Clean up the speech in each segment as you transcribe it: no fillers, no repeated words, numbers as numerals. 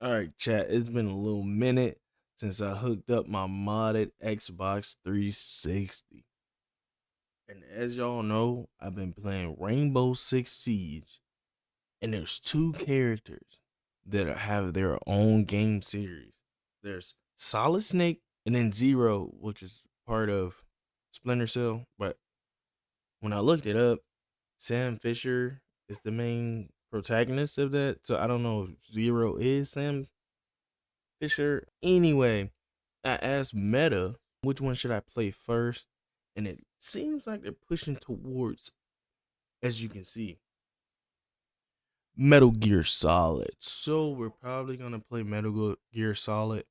All right, chat. It's been a little minute since I hooked up my modded Xbox 360. And as y'all know, I've been playing Rainbow Six Siege. And there's two characters that have their own game series. There's Solid Snake and then Zero, which is part of Splinter Cell. But when I looked it up, Sam Fisher is the main protagonist of that. So I don't know if Zero is Sam Fisher. Anyway, I asked Meta which one should I play first, and it seems like they're pushing towards, as you can see, Metal Gear Solid. So we're probably gonna play Metal Gear Solid,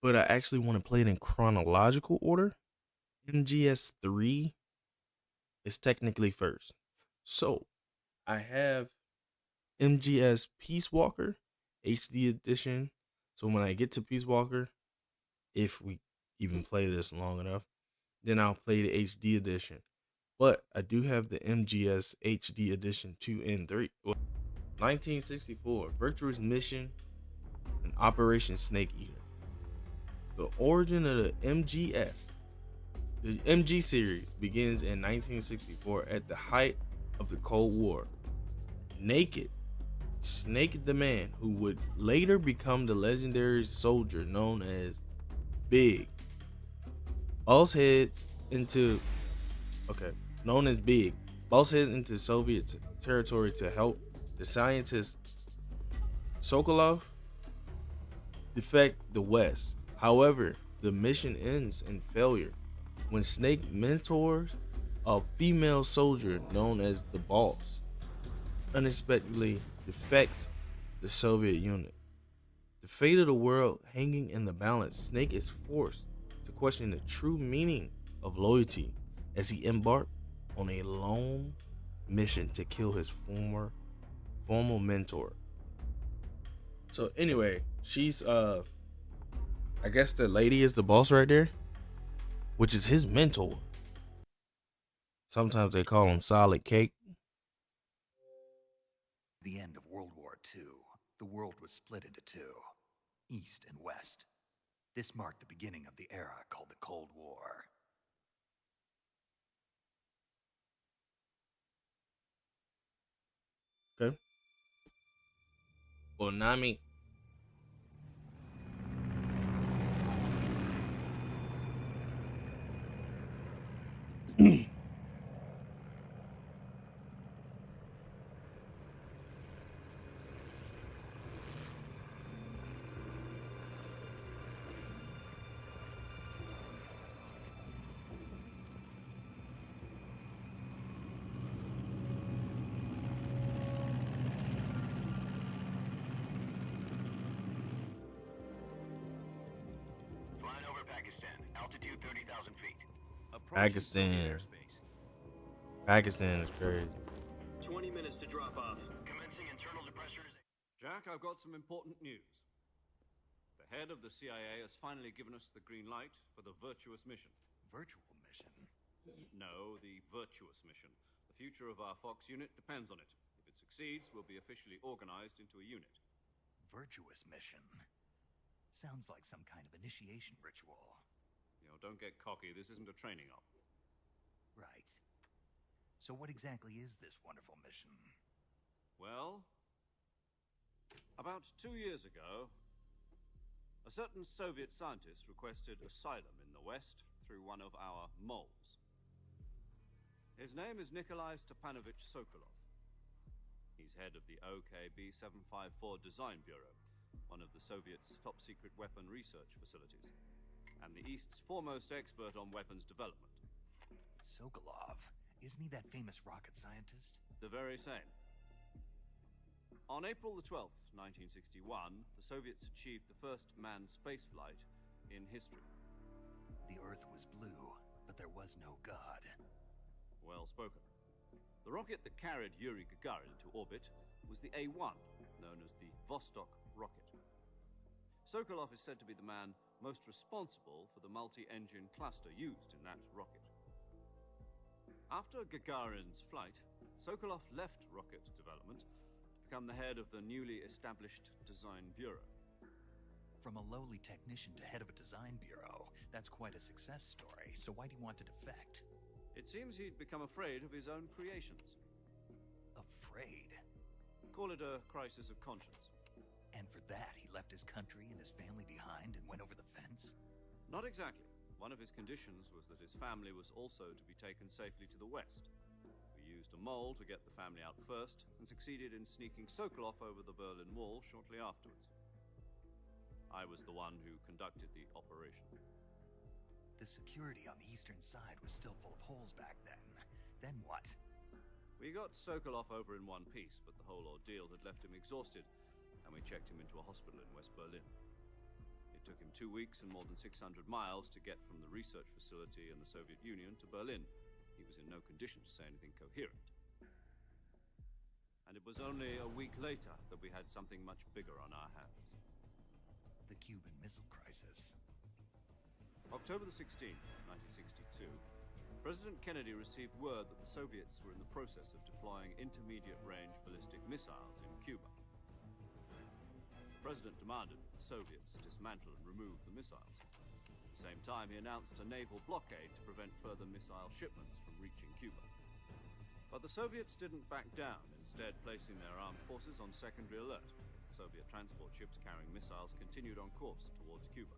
but I actually want to play it in chronological order. MGS3 is technically first. So I have MGS Peace Walker HD edition. So when I get to Peace Walker, if we even play this long enough, then I'll play the HD edition. But I do have the MGS HD edition 2 and 3. 1964, Virtuous Mission and Operation Snake Eater. The origin of the MGS, the MG series, begins in 1964 at the height of the Cold War. Naked, Snake the Man, who would later become the legendary soldier known as Big, boss heads into okay, known as Big, boss heads into Soviet territory to help the scientist Sokolov defect the West. However, the mission ends in failure when Snake mentors a female soldier known as the Boss unexpectedly defects the Soviet unit. The fate of the world hanging in the balance, Snake is forced to question the true meaning of loyalty as he embarked on a lone mission to kill his former mentor. So anyway, she's I guess the lady is the boss right there, which is his mentor. Sometimes they call him Solid Cake. The end of World War II, the world was split into two, East and West. This marked the beginning of the era called the Cold War. Okay. Well, Nami. Flying over Pakistan, altitude 30,000 feet. Approaching Soviet Pakistan. airspace. Pakistan is crazy. 20 minutes to drop off. Commencing internal depressurization. Jack, I've got some important news. The head of the CIA has finally given us the green light for the virtuous mission. Virtual mission? No, the virtuous mission. The future of our Fox unit depends on it. If it succeeds, we'll be officially organized into a unit. Virtuous mission? Sounds like some kind of initiation ritual. Don't get cocky. This isn't a training op. Right. So what exactly is this wonderful mission? Well, about 2 years ago, a certain Soviet scientist requested asylum in the West through one of our moles. His name is Nikolai Stepanovich Sokolov. He's head of the OKB 754 Design Bureau, one of the Soviets' top-secret weapon research facilities, and the East's foremost expert on weapons development. Sokolov? Isn't he that famous rocket scientist? The very same. On April the 12th, 1961, the Soviets achieved the first manned spaceflight in history. The Earth was blue, but there was no God. Well spoken. The rocket that carried Yuri Gagarin into orbit was the A-1, known as the Vostok rocket. Sokolov is said to be the man most responsible for the multi-engine cluster used in that rocket. After Gagarin's flight, Sokolov left rocket development to become the head of the newly established Design Bureau. From a lowly technician to head of a design bureau, that's quite a success story, so why do you want to defect? It seems he'd become afraid of his own creations. Afraid? Call it a crisis of conscience. And for that, he left his country and his family behind and went over the fence? Not exactly. One of his conditions was that his family was also to be taken safely to the west. We used a mole to get the family out first, and succeeded in sneaking Sokolov over the Berlin Wall shortly afterwards. I was the one who conducted the operation. The security on the eastern side was still full of holes back then. Then what? We got Sokolov over in one piece, but the whole ordeal had left him exhausted, and we checked him into a hospital in West Berlin. It took him 2 weeks and more than 600 miles to get from the research facility in the Soviet Union to Berlin. He was in no condition to say anything coherent. And it was only a week later that we had something much bigger on our hands. The Cuban Missile Crisis. October the 16th, 1962, President Kennedy received word that the Soviets were in the process of deploying intermediate-range ballistic missiles in Cuba. The President demanded that the Soviets dismantle and remove the missiles. At the same time, he announced a naval blockade to prevent further missile shipments from reaching Cuba. But the Soviets didn't back down, instead placing their armed forces on secondary alert. Soviet transport ships carrying missiles continued on course towards Cuba.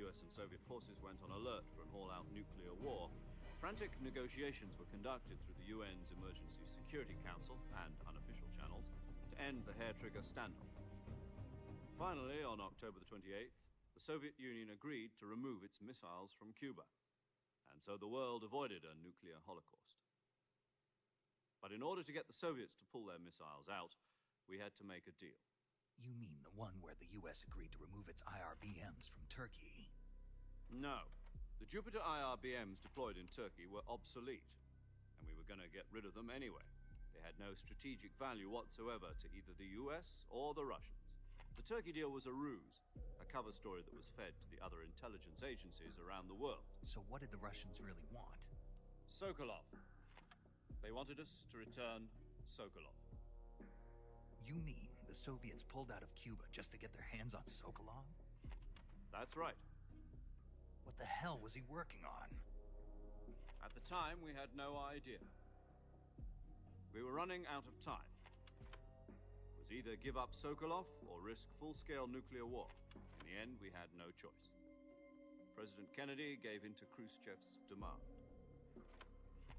US and Soviet forces went on alert for an all-out nuclear war. Frantic negotiations were conducted through the UN's Emergency Security Council and unofficial channels to end the hair-trigger standoff. Finally, on October the 28th, the Soviet Union agreed to remove its missiles from Cuba, and so the world avoided a nuclear holocaust. But in order to get the Soviets to pull their missiles out, we had to make a deal. You mean the one where the US agreed to remove its IRBMs from Turkey? No. The Jupiter IRBMs deployed in Turkey were obsolete, and we were going to get rid of them anyway. They had no strategic value whatsoever to either the US or the Russians. The Turkey deal was a ruse, a cover story that was fed to the other intelligence agencies around the world. So what did the Russians really want? Sokolov. They wanted us to return Sokolov. You mean the Soviets pulled out of Cuba just to get their hands on Sokolov? That's right. What the hell was he working on? At the time, we had no idea. We were running out of time. It was either give up Sokolov or risk full-scale nuclear war. In the end, we had no choice. President Kennedy gave in to Khrushchev's demand.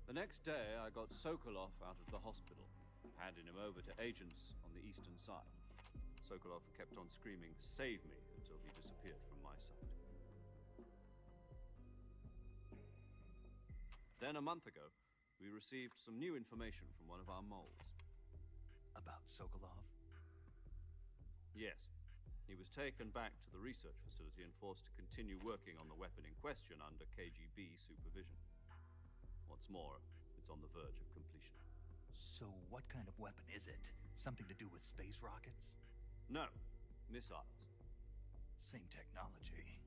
The next day, I got Sokolov out of the hospital, handing him over to agents on the eastern side. Sokolov kept on screaming, "Save me," until he disappeared from my sight. Then, a month ago, we received some new information from one of our moles. About Sokolov? Yes. He was taken back to the research facility and forced to continue working on the weapon in question under KGB supervision. What's more, it's on the verge of completion. So what kind of weapon is it? Something to do with space rockets? No, missiles. Same technology.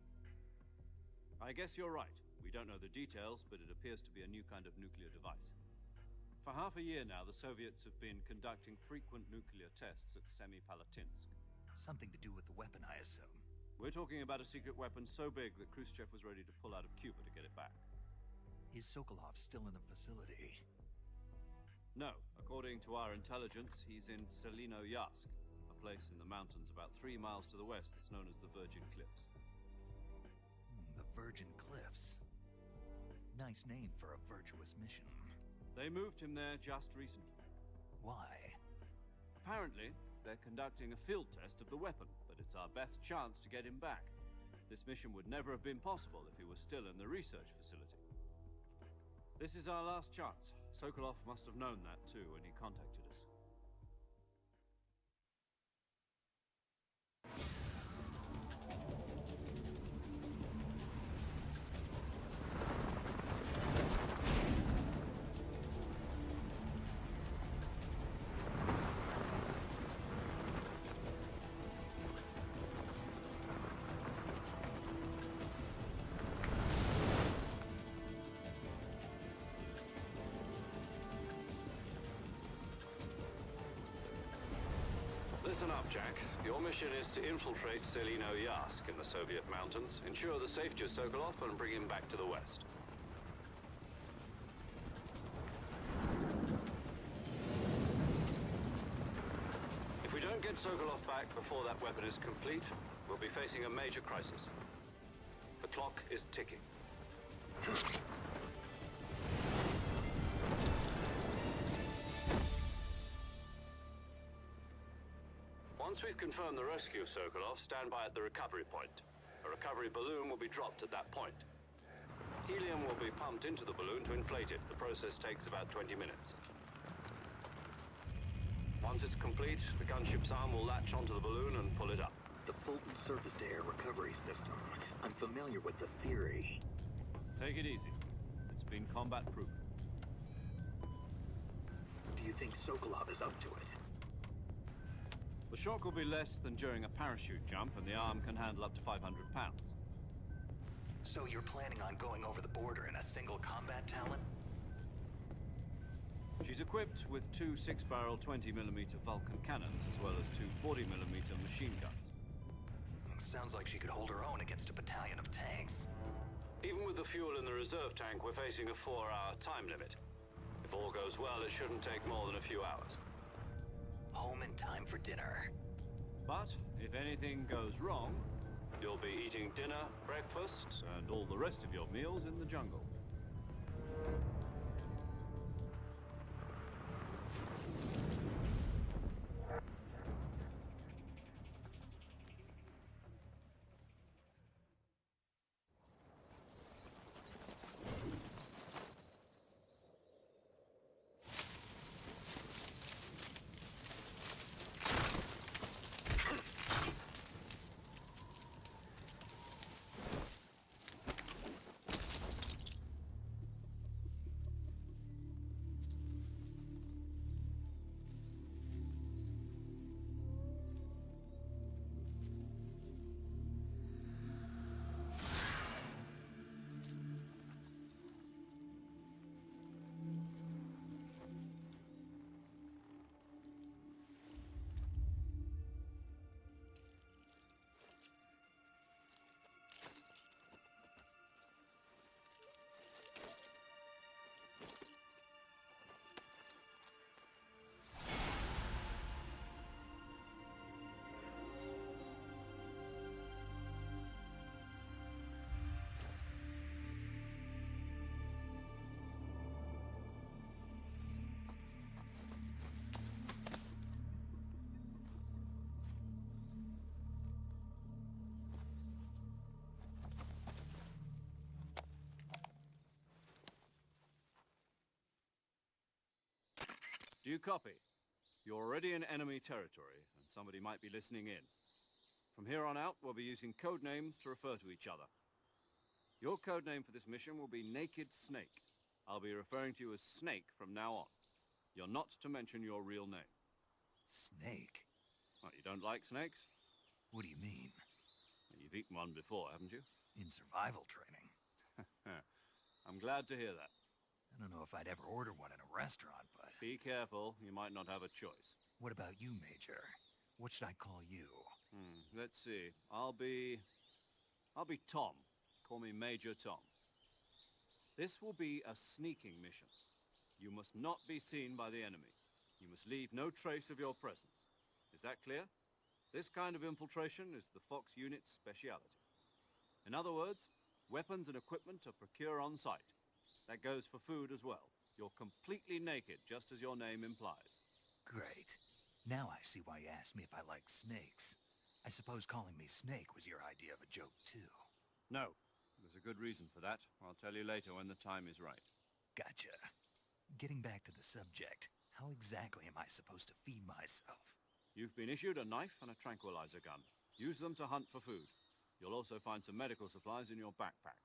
I guess you're right. We don't know the details, but it appears to be a new kind of nuclear device. For half a year now, the Soviets have been conducting frequent nuclear tests at Semipalatinsk. Something to do with the weapon, I assume. We're talking about a secret weapon so big that Khrushchev was ready to pull out of Cuba to get it back. Is Sokolov still in the facility? No. According to our intelligence, he's in Selinoyarsk, a place in the mountains about 3 miles to the west that's known as the Virgin Cliffs. The Virgin Cliffs. Nice name for a virtuous mission. They moved him there just recently. Why? Apparently, they're conducting a field test of the weapon, but it's our best chance to get him back. This mission would never have been possible if he was still in the research facility. This is our last chance. Sokolov must have known that too when he contacted us. Listen up, Jack. Your mission is to infiltrate Selino Yask in the Soviet mountains, ensure the safety of Sokolov, and bring him back to the West. If we don't get Sokolov back before that weapon is complete, we'll be facing a major crisis. The clock is ticking. Once we've confirmed the rescue of Sokolov, stand by at the recovery point. A recovery balloon will be dropped at that point. Helium will be pumped into the balloon to inflate it. The process takes about 20 minutes. Once it's complete, the gunship's arm will latch onto the balloon and pull it up. The Fulton surface-to-air recovery system. I'm familiar with the theory. Take it easy. It's been combat-proven. Do you think Sokolov is up to it? The shock will be less than during a parachute jump, and the arm can handle up to 500 pounds. So you're planning on going over the border in a single combat Talon? She's equipped with two 6-barrel 20mm Vulcan cannons, as well as two 40mm machine guns. Sounds like she could hold her own against a battalion of tanks. Even with the fuel in the reserve tank, we're facing a 4-hour time limit. If all goes well, it shouldn't take more than a few hours. Home in time for dinner. But if anything goes wrong, you'll be eating dinner, breakfast, and all the rest of your meals in the jungle. Do you copy? You're already in enemy territory, and somebody might be listening in. From here on out, we'll be using code names to refer to each other. Your code name for this mission will be Naked Snake. I'll be referring to you as Snake from now on. You're not to mention your real name. Snake? What, you don't like snakes? What do you mean? You've eaten one before, haven't you? In survival training? I'm glad to hear that. I don't know if I'd ever order one in a restaurant, but... Be careful, you might not have a choice. What about you, Major? What should I call you? Let's see. I'll be Tom. Call me Major Tom. This will be a sneaking mission. You must not be seen by the enemy. You must leave no trace of your presence. Is that clear? This kind of infiltration is the Fox unit's speciality. In other words, weapons and equipment are procured on site. That goes for food as well. You're completely naked, just as your name implies. Great. Now I see why you asked me if I like snakes. I suppose calling me Snake was your idea of a joke, too. No. There's a good reason for that. I'll tell you later when the time is right. Gotcha. Getting back to the subject, how exactly am I supposed to feed myself? You've been issued a knife and a tranquilizer gun. Use them to hunt for food. You'll also find some medical supplies in your backpack.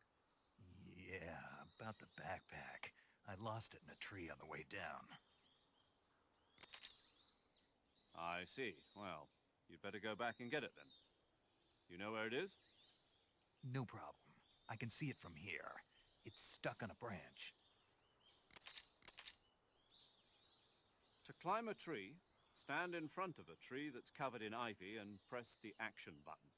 Yeah, about the backpack. I lost it in a tree on the way down. I see. Well, you'd better go back and get it then. You know where it is? No problem. I can see it from here. It's stuck on a branch. To climb a tree, Stand in front of a tree that's covered in ivy and press the action button.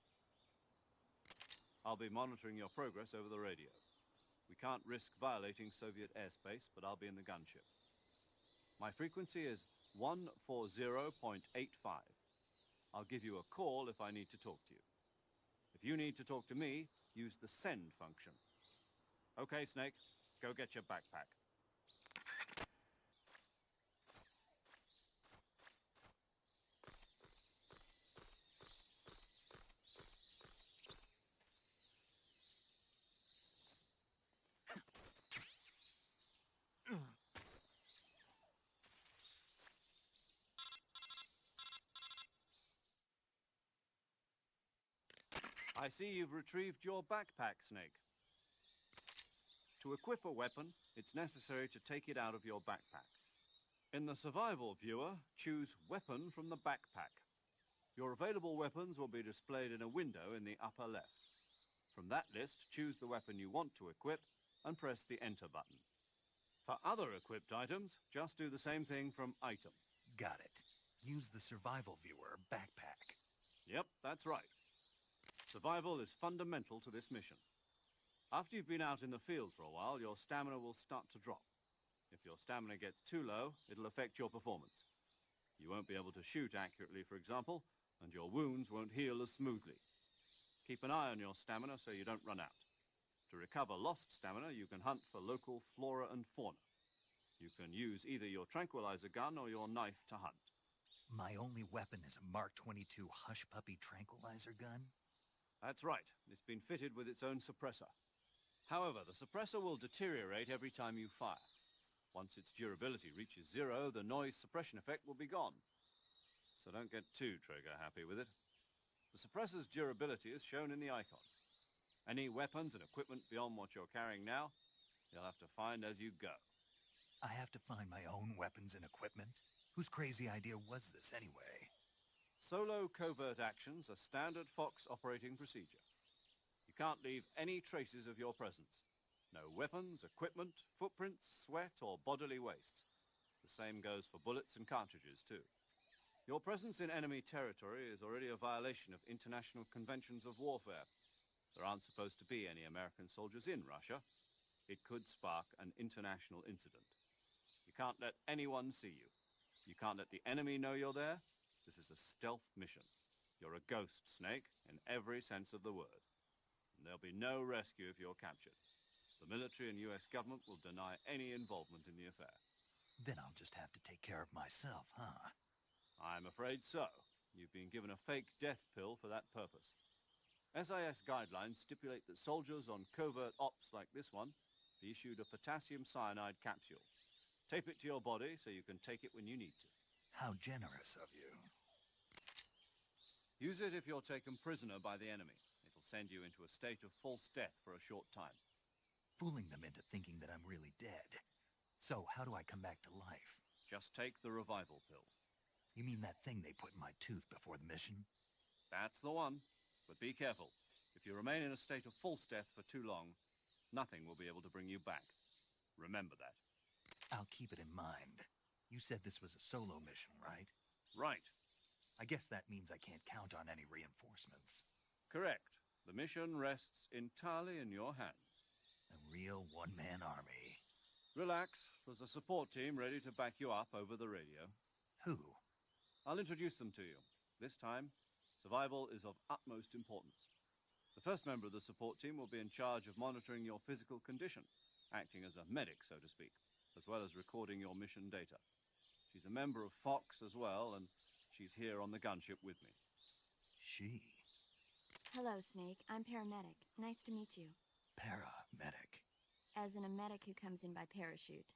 I'll be monitoring your progress over the radio. We can't risk violating Soviet airspace, but I'll be in the gunship. My frequency is 140.85. I'll give you a call if I need to talk to you. If you need to talk to me, use the send function. Okay, Snake, go get your backpack. I see you've retrieved your backpack, Snake. To equip a weapon, it's necessary to take it out of your backpack. In the survival viewer, choose Weapon from the backpack. Your available weapons will be displayed in a window in the upper left. From that list, choose the weapon you want to equip and press the Enter button. For other equipped items, just do the same thing from Item. Got it. Use the survival viewer backpack. Yep, that's right. Survival is fundamental to this mission. After you've been out in the field for a while, your stamina will start to drop. If your stamina gets too low, it'll affect your performance. You won't be able to shoot accurately, for example, and your wounds won't heal as smoothly. Keep an eye on your stamina so you don't run out. To recover lost stamina, you can hunt for local flora and fauna. You can use either your tranquilizer gun or your knife to hunt. My only weapon is a Mark 22 Hush Puppy tranquilizer gun? That's right. It's been fitted with its own suppressor. However, the suppressor will deteriorate every time you fire. Once its durability reaches 0, the noise suppression effect will be gone. So don't get too trigger-happy with it. The suppressor's durability is shown in the icon. Any weapons and equipment beyond what you're carrying now, you'll have to find as you go. I have to find my own weapons and equipment? Whose crazy idea was this anyway? Solo covert actions are standard Fox operating procedure. You can't leave any traces of your presence. No weapons, equipment, footprints, sweat, or bodily waste. The same goes for bullets and cartridges, too. Your presence in enemy territory is already a violation of international conventions of warfare. There aren't supposed to be any American soldiers in Russia. It could spark an international incident. You can't let anyone see you. You can't let the enemy know you're there. This is a stealth mission. You're a ghost, Snake, in every sense of the word. And there'll be no rescue if you're captured. The military and US government will deny any involvement in the affair. Then I'll just have to take care of myself, huh? I'm afraid so. You've been given a fake death pill for that purpose. SIS guidelines stipulate that soldiers on covert ops like this one be issued a potassium cyanide capsule. Tape it to your body so you can take it when you need to. How generous of you. Use it if you're taken prisoner by the enemy. It'll send you into a state of false death for a short time. Fooling them into thinking that I'm really dead. So how do I come back to life? Just take the revival pill. You mean that thing they put in my tooth before the mission? That's the one. But be careful. If you remain in a state of false death for too long, nothing will be able to bring you back. Remember that. I'll keep it in mind. You said this was a solo mission, right? Right. I guess that means I can't count on any reinforcements. Correct. The mission rests entirely in your hands. A real one-man army. Relax. There's a support team ready to back you up over the radio. Who? I'll introduce them to you. This time, survival is of utmost importance. The first member of the support team will be in charge of monitoring your physical condition, acting as a medic, so to speak, as well as recording your mission data. She's a member of Fox as well, and she's here on the gunship with me. She? Hello, Snake. I'm paramedic. Nice to meet you. Paramedic. As in a medic who comes in by parachute.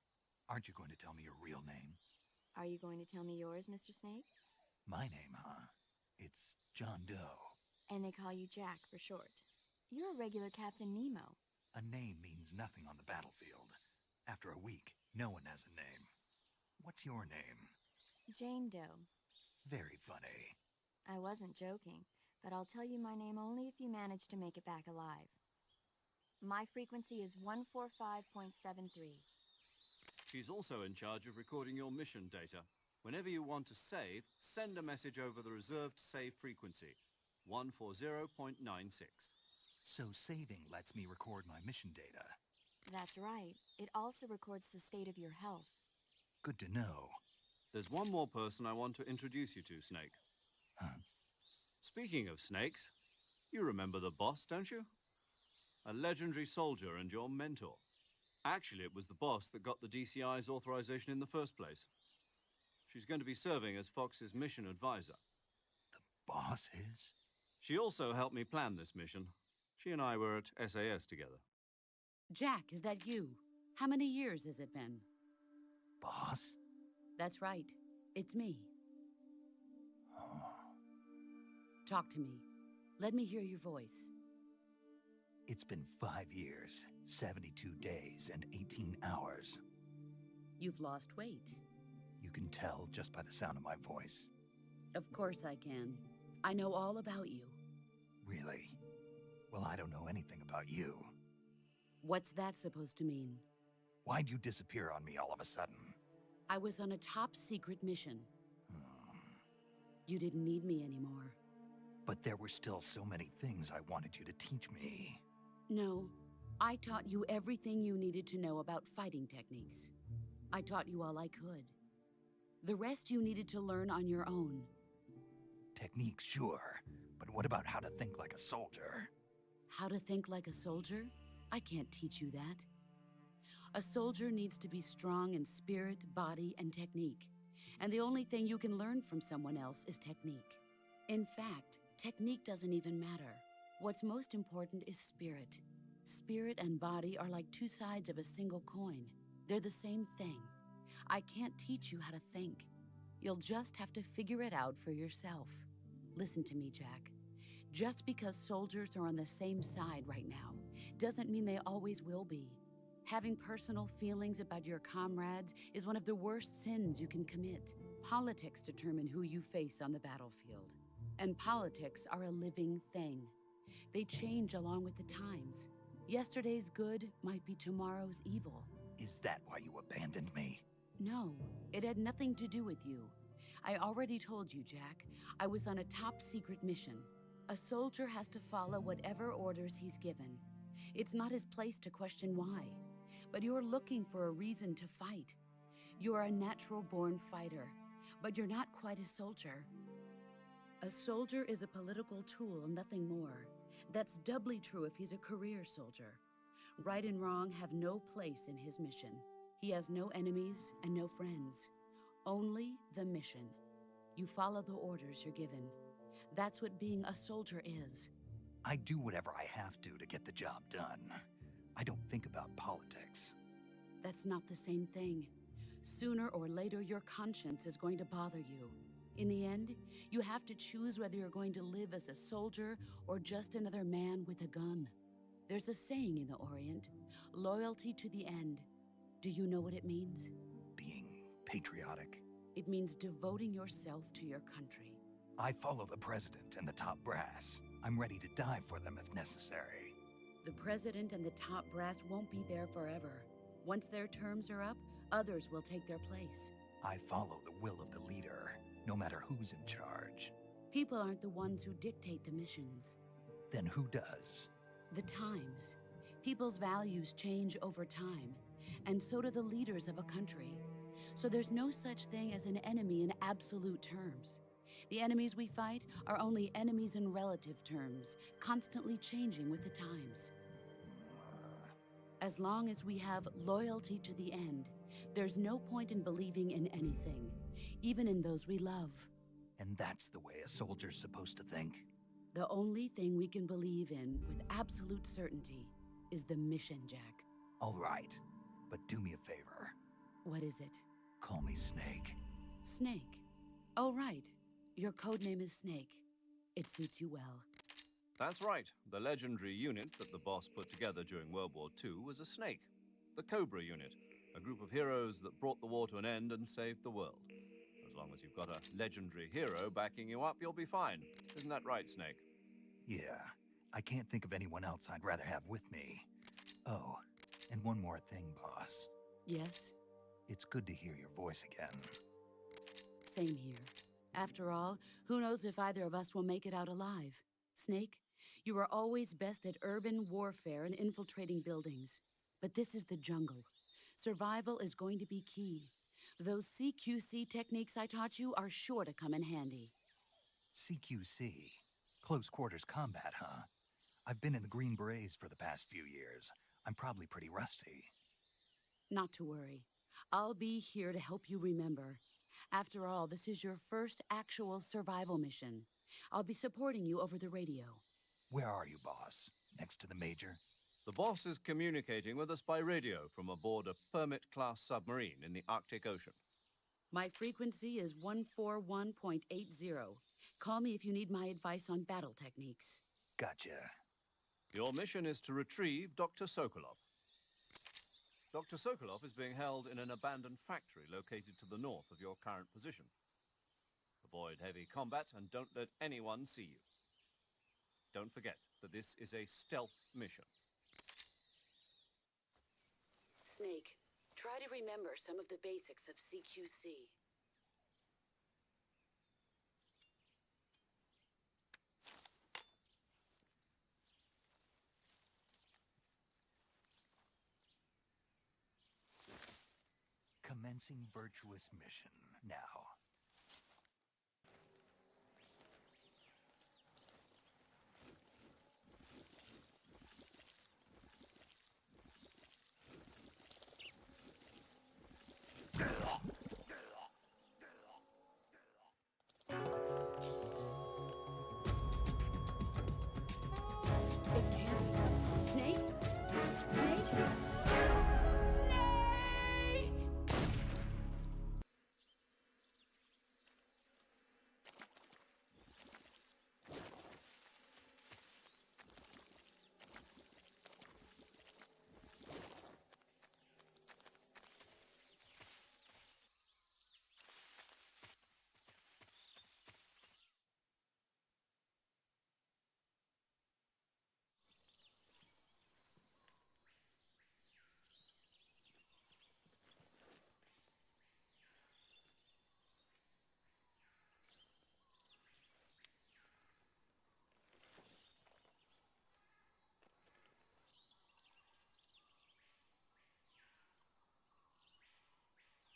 Aren't you going to tell me your real name? Are you going to tell me yours, Mr. Snake? My name, huh? It's John Doe. And they call you Jack for short. You're a regular Captain Nemo. A name means nothing on the battlefield. After a week, no one has a name. What's your name? Jane Doe. Very funny. I wasn't joking, but I'll tell you my name only if you manage to make it back alive. My frequency is 145.73. She's also in charge of recording your mission data. Whenever you want to save, send a message over the reserved save frequency, 140.96. So saving lets me record my mission data. That's right. It also records the state of your health. Good to know. There's one more person I want to introduce you to, Snake. Huh? Speaking of snakes, you remember the boss, don't you? A legendary soldier and your mentor. Actually, it was the boss that got the DCI's authorization in the first place. She's going to be serving as Fox's mission advisor. Boss is? She also helped me plan this mission. She and I were at SAS together. Jack, is that you? How many years has it been? Boss? That's right. It's me. Talk to me. Let me hear your voice. It's been 5 years, 72 days, and 18 hours. You've lost weight. You can tell just by the sound of my voice. Of course I can. I know all about you. Really? Well, I don't know anything about you. What's that supposed to mean? Why'd you disappear on me all of a sudden? I was on a top-secret mission. You didn't need me anymore. But there were still so many things I wanted you to teach me. No, I taught you everything you needed to know about fighting techniques. I taught you all I could. The rest you needed to learn on your own. Techniques, sure. But what about how to think like a soldier? How to think like a soldier? I can't teach you that. A soldier needs to be strong in spirit, body, and technique. And the only thing you can learn from someone else is technique. In fact, technique doesn't even matter. What's most important is spirit. Spirit and body are like two sides of a single coin. They're the same thing. I can't teach you how to think. You'll just have to figure it out for yourself. Listen to me, Jack. Just because soldiers are on the same side right now doesn't mean they always will be. Having personal feelings about your comrades is one of the worst sins you can commit. Politics determine who you face on the battlefield. And politics are a living thing. They change along with the times. Yesterday's good might be tomorrow's evil. Is that why you abandoned me? No, it had nothing to do with you. I already told you, Jack. I was on a top-secret mission. A soldier has to follow whatever orders he's given. It's not his place to question why. But you're looking for a reason to fight. You're a natural-born fighter, but you're not quite a soldier. A soldier is a political tool, nothing more. That's doubly true if he's a career soldier. Right and wrong have no place in his mission. He has no enemies and no friends. Only the mission. You follow the orders you're given. That's what being a soldier is. I do whatever I have to get the job done. I don't think about politics. That's not the same thing. Sooner or later, your conscience is going to bother you. In the end, you have to choose whether you're going to live as a soldier or just another man with a gun. There's a saying in the Orient, loyalty to the end. Do you know what it means? Being patriotic. It means devoting yourself to your country. I follow the president and the top brass. I'm ready to die for them if necessary. The president and the top brass won't be there forever. Once their terms are up, others will take their place. I follow the will of the leader, no matter who's in charge. People aren't the ones who dictate the missions. Then who does? The times. People's values change over time, and so do the leaders of a country. So there's no such thing as an enemy in absolute terms. The enemies we fight are only enemies in relative terms, constantly changing with the times. As long as we have loyalty to the end, there's no point in believing in anything, even in those we love. And that's the way a soldier's supposed to think? The only thing we can believe in with absolute certainty is the mission, Jack. All right, but do me a favor. What is it? Call me Snake. Snake. Oh, right. Your code name is Snake. It suits you well. That's right. The legendary unit that the boss put together during World War II was a snake. The Cobra unit, a group of heroes that brought the war to an end and saved the world. As long as you've got a legendary hero backing you up, you'll be fine. Isn't that right, Snake? Yeah, I can't think of anyone else I'd rather have with me. Oh, and one more thing, boss. Yes? It's good to hear your voice again. Same here. After all, who knows if either of us will make it out alive? Snake, you are always best at urban warfare and infiltrating buildings. But this is the jungle. Survival is going to be key. Those CQC techniques I taught you are sure to come in handy. CQC? Close quarters combat, huh? I've been in the Green Berets for the past few years. I'm probably pretty rusty. Not to worry. I'll be here to help you remember. After all, this is your first actual survival mission. I'll be supporting you over the radio. Where are you, boss? Next to the Major? The boss is communicating with us by radio from aboard a Permit-class submarine in the Arctic Ocean. My frequency is 141.80. Call me if you need my advice on battle techniques. Gotcha. Your mission is to retrieve Dr. Sokolov. Dr. Sokolov is being held in an abandoned factory located to the north of your current position. Avoid heavy combat and don't let anyone see you. Don't forget that this is a stealth mission. Snake, try to remember some of the basics of CQC. Commencing virtuous mission now. It can't be. Snake? Snake? Snake!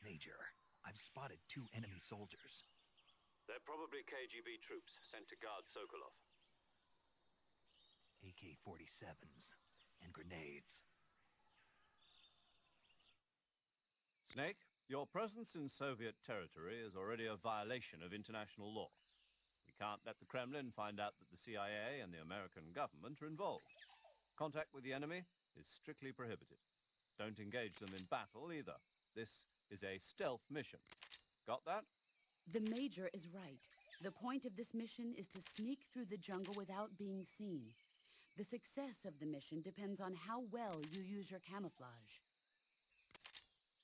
Major, I've spotted 2 enemy soldiers. They're probably KGB troops sent to guard Sokolov. AK-47s and grenades. Snake, your presence in Soviet territory is already a violation of international law. We can't let the Kremlin find out that the CIA and the American government are involved. Contact with the enemy is strictly prohibited. Don't engage them in battle either. This is a stealth mission. Got that? The Major is right. The point of this mission is to sneak through the jungle without being seen. The success of the mission depends on how well you use your camouflage.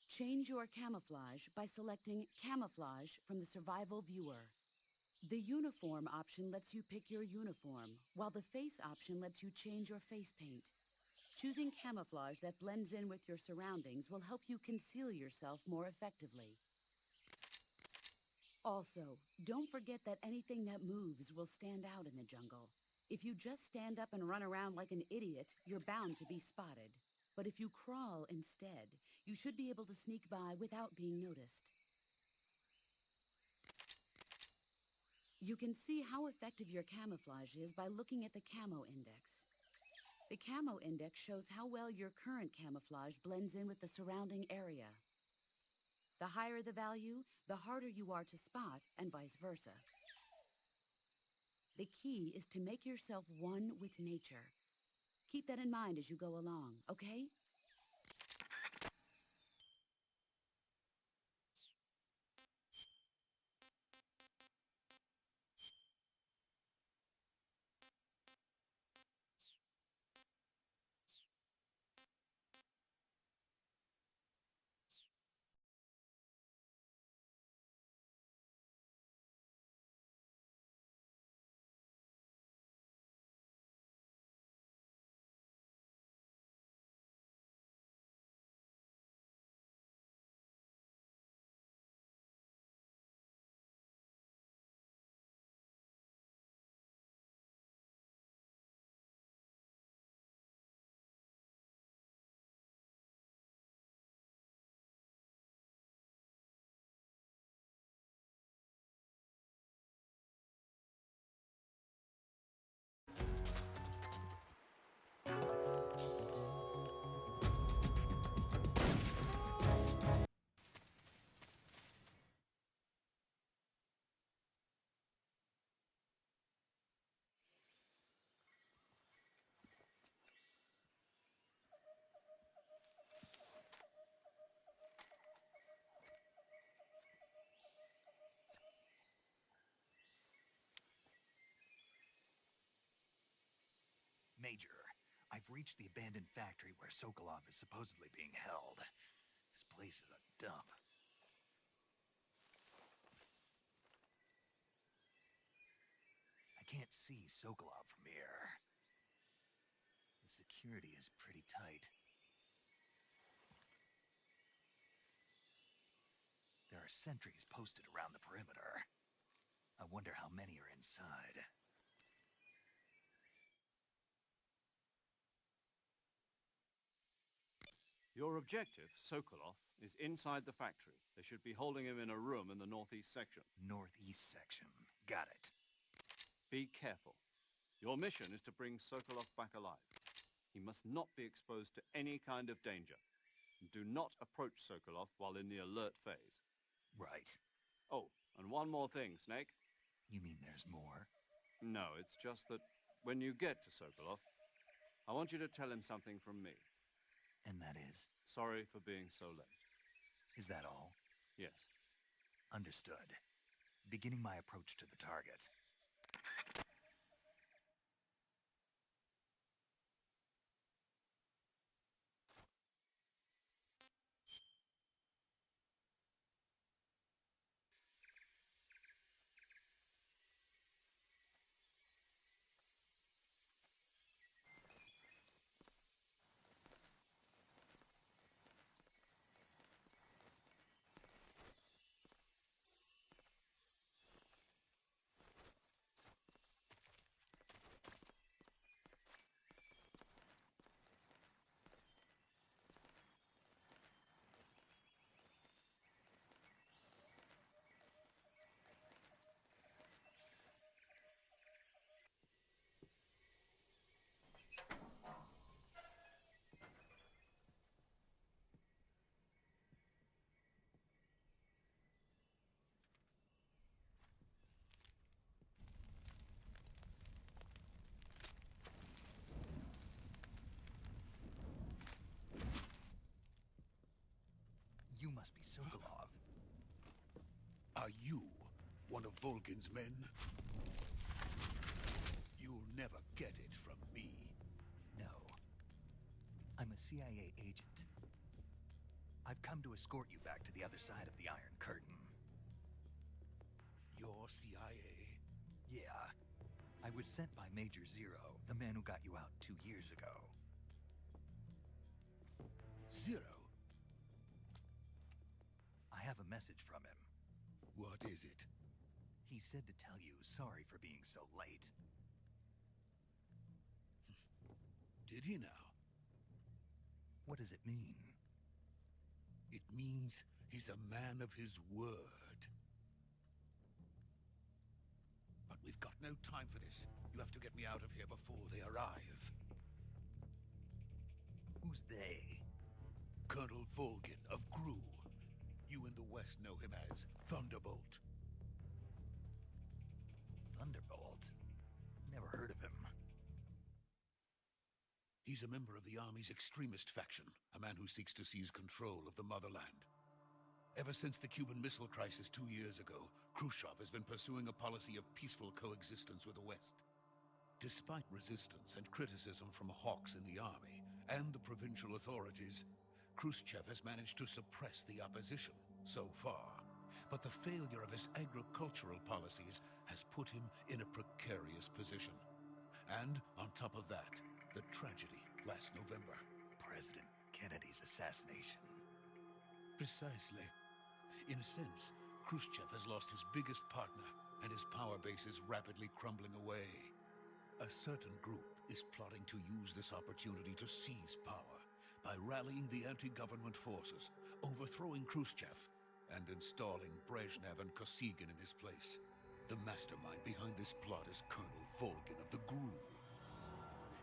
Change your camouflage by selecting Camouflage from the Survival Viewer. The Uniform option lets you pick your uniform, while the Face option lets you change your face paint. Choosing camouflage that blends in with your surroundings will help you conceal yourself more effectively. Also, don't forget that anything that moves will stand out in the jungle. If you just stand up and run around like an idiot, you're bound to be spotted. But if you crawl instead, you should be able to sneak by without being noticed. You can see how effective your camouflage is by looking at the Camo Index. The Camo Index shows how well your current camouflage blends in with the surrounding area. The higher the value, the harder you are to spot, and vice versa. The key is to make yourself one with nature. Keep that in mind as you go along, okay? Major, I've reached the abandoned factory where Sokolov is supposedly being held. This place is a dump. I can't see Sokolov from here. The security is pretty tight. There are sentries posted around the perimeter. I wonder how many are inside. Your objective, Sokolov, is inside the factory. They should be holding him in a room in the northeast section. Northeast section. Got it. Be careful. Your mission is to bring Sokolov back alive. He must not be exposed to any kind of danger. Do not approach Sokolov while in the alert phase. Right. Oh, and one more thing, Snake. You mean there's more? No, it's just that when you get to Sokolov, I want you to tell him something from me. And that is? Sorry for being so late. Is that all? Yes. Understood. Beginning my approach to the target. You must be Sokolov. Are you one of Volgin's men? You'll never get it from me. No. I'm a CIA agent. I've come to escort you back to the other side of the Iron Curtain. You're CIA? Yeah. I was sent by Major Zero, the man who got you out 2 years ago. Zero? I have a message from him. What is it? He said to tell you sorry for being so late. Did he now? What does it mean? It means he's a man of his word. But we've got no time for this. You have to get me out of here before they arrive. Who's they? Colonel Volgin of Gru. You in the West know him as Thunderbolt. Thunderbolt? Never heard of him. He's a member of the Army's extremist faction, a man who seeks to seize control of the motherland. Ever since the Cuban Missile Crisis 2 years ago, Khrushchev has been pursuing a policy of peaceful coexistence with the West. Despite resistance and criticism from hawks in the army and the provincial authorities, Khrushchev has managed to suppress the opposition so far. But the failure of his agricultural policies has put him in a precarious position. And on top of that, the tragedy last November. President Kennedy's assassination. Precisely. In a sense, Khrushchev has lost his biggest partner, and his power base is rapidly crumbling away. A certain group is plotting to use this opportunity to seize power by rallying the anti-government forces, overthrowing Khrushchev, and installing Brezhnev and Kosygin in his place. The mastermind behind this plot is Colonel Volgin of the GRU.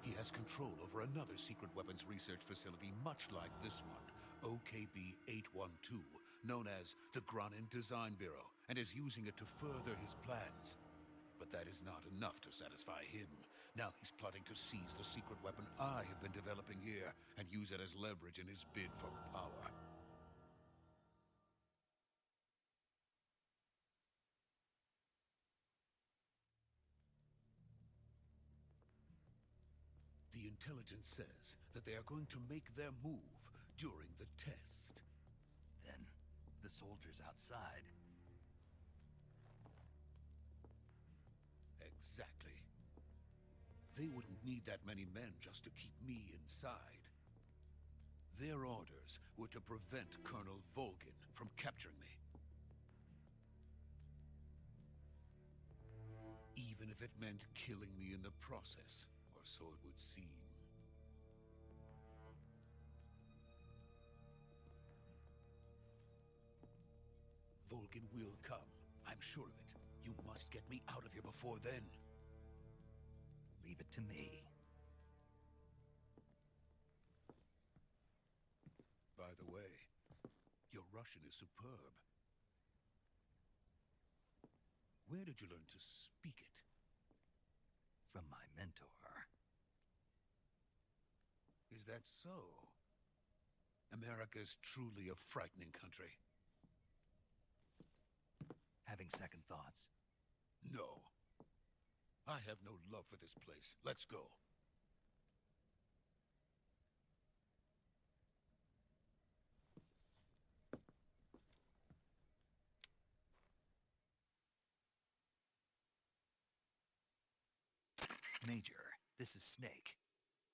He has control over another secret weapons research facility much like this one, OKB-812, known as the Granin Design Bureau, and is using it to further his plans. But that is not enough to satisfy him. Now he's plotting to seize the secret weapon I have been developing here and use it as leverage in his bid for power. intelligence says that they are going to make their move during the test. Then, the soldiers outside. Exactly. They wouldn't need that many men just to keep me inside. Their orders were to prevent Colonel Volgin from capturing me. Even if it meant killing me in the process, or so it would seem. Volgin will come. I'm sure of it. You must get me out of here before then. Leave it to me. By the way, your Russian is superb. Where did you learn to speak it? From my mentor. Is that so? America is truly a frightening country. Having second thoughts. No. I have no love for this place. Let's go. Major, this is Snake.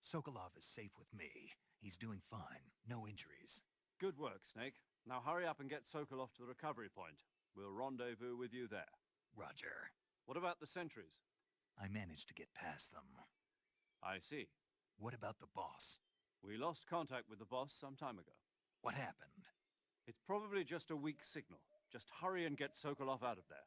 Sokolov is safe with me. He's doing fine. No injuries. Good work, Snake. Now hurry up and get Sokolov to the recovery point. We'll rendezvous with you there. Roger. What about the sentries? I managed to get past them. I see. What about the boss? We lost contact with the boss some time ago. What happened? It's probably just a weak signal. Just hurry and get Sokolov out of there.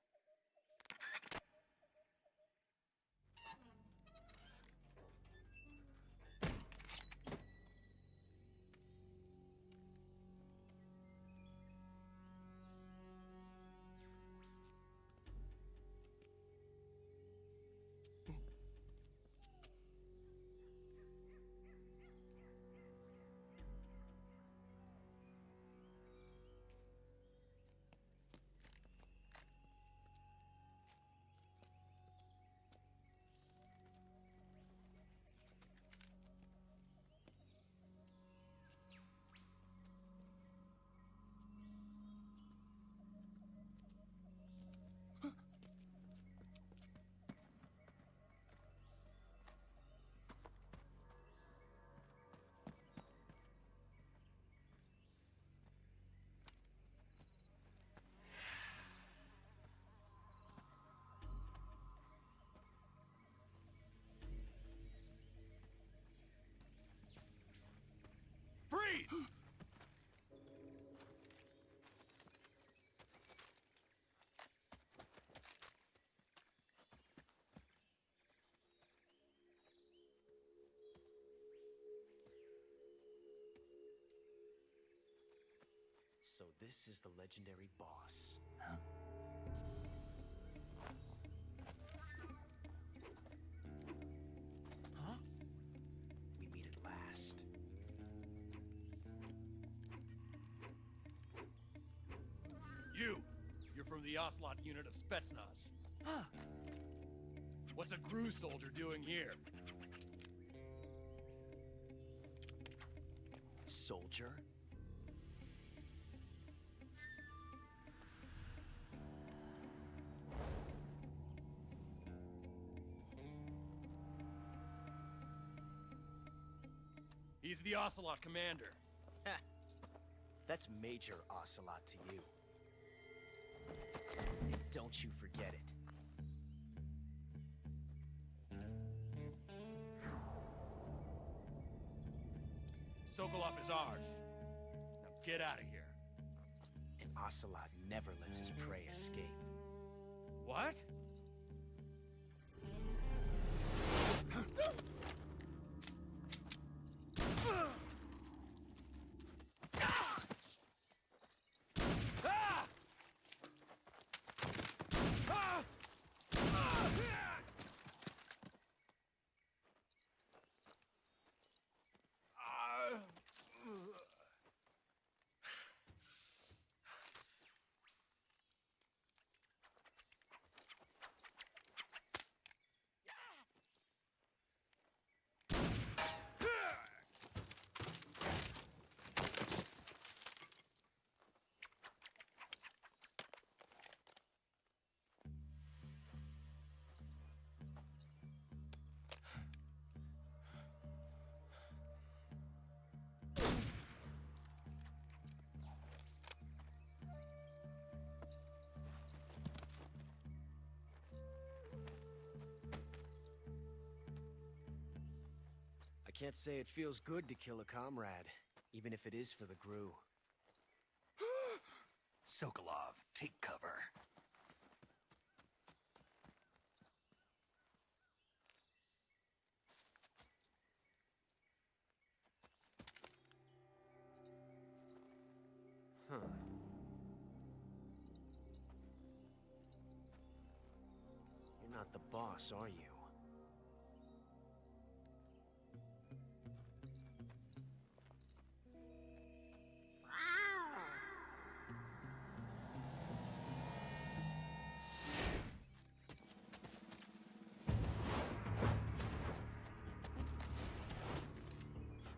Freeze! So this is the legendary boss. Huh? Huh? We meet at last. You're from the Ocelot unit of Spetsnaz. Huh. What's a GRU soldier doing here? Soldier? He's the Ocelot commander. Ha! That's Major Ocelot to you. And don't you forget it. Sokolov is ours. Now get out of here. And Ocelot never lets his prey escape. What? Can't say it feels good to kill a comrade, even if it is for the Gru. Sokolov, take cover. Huh. You're not the boss, are you?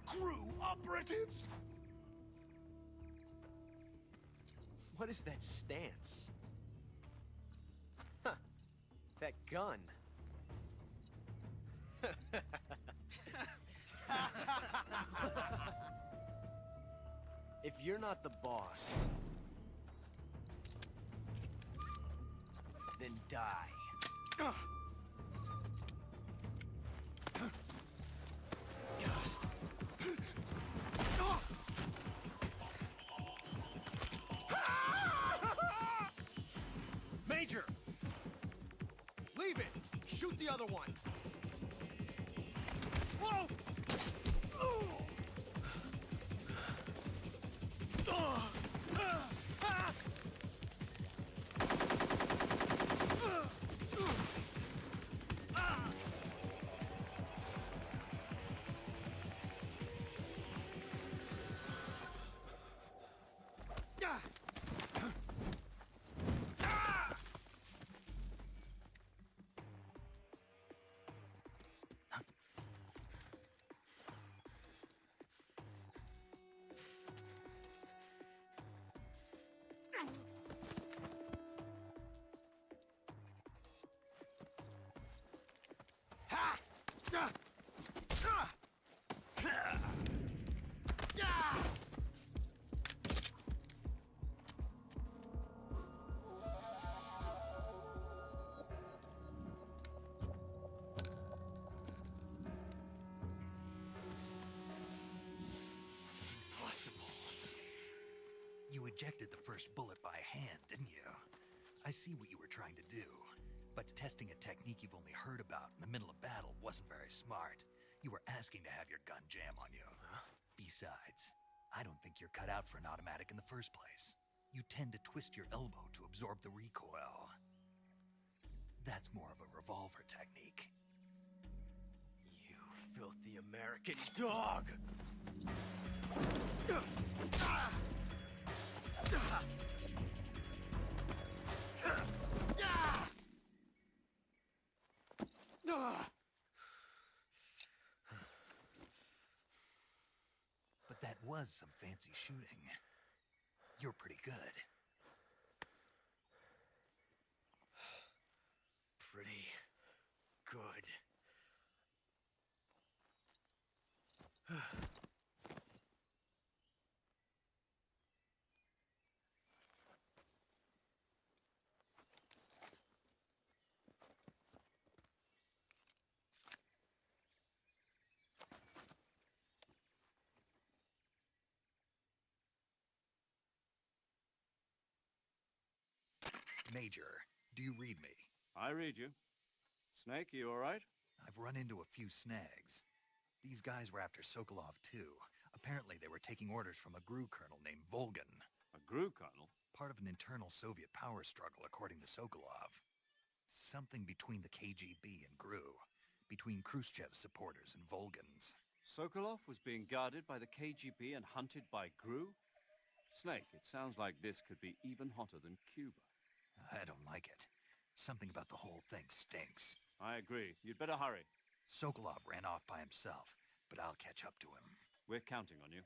Crew operatives! What is that stance? Huh. That gun. If you're not the boss, then die. Major! Leave it! Shoot the other one! Whoa! You ejected the first bullet by hand, didn't you? I see what you were trying to do. But testing a technique you've only heard about in the middle of battle wasn't very smart. You were asking to have your gun jam on you. Besides, I don't think you're cut out for an automatic in the first place. You tend to twist your elbow to absorb the recoil. That's more of a revolver technique. You filthy American dog! But that was some fancy shooting. You're pretty good. Pretty good. Major, do you read me? I read you. Snake, you all right? I've run into a few snags. These guys were after Sokolov too. Apparently they were taking orders from a GRU colonel named Volgan. A GRU colonel? Part of an internal Soviet power struggle, according to Sokolov. Something between the KGB and GRU. Between Khrushchev's supporters and Volgan's. Sokolov was being guarded by the KGB and hunted by GRU? Snake, it sounds like this could be even hotter than Cuba. I don't like it. Something about the whole thing stinks. I agree. You'd better hurry. Sokolov ran off by himself, but I'll catch up to him. We're counting on you.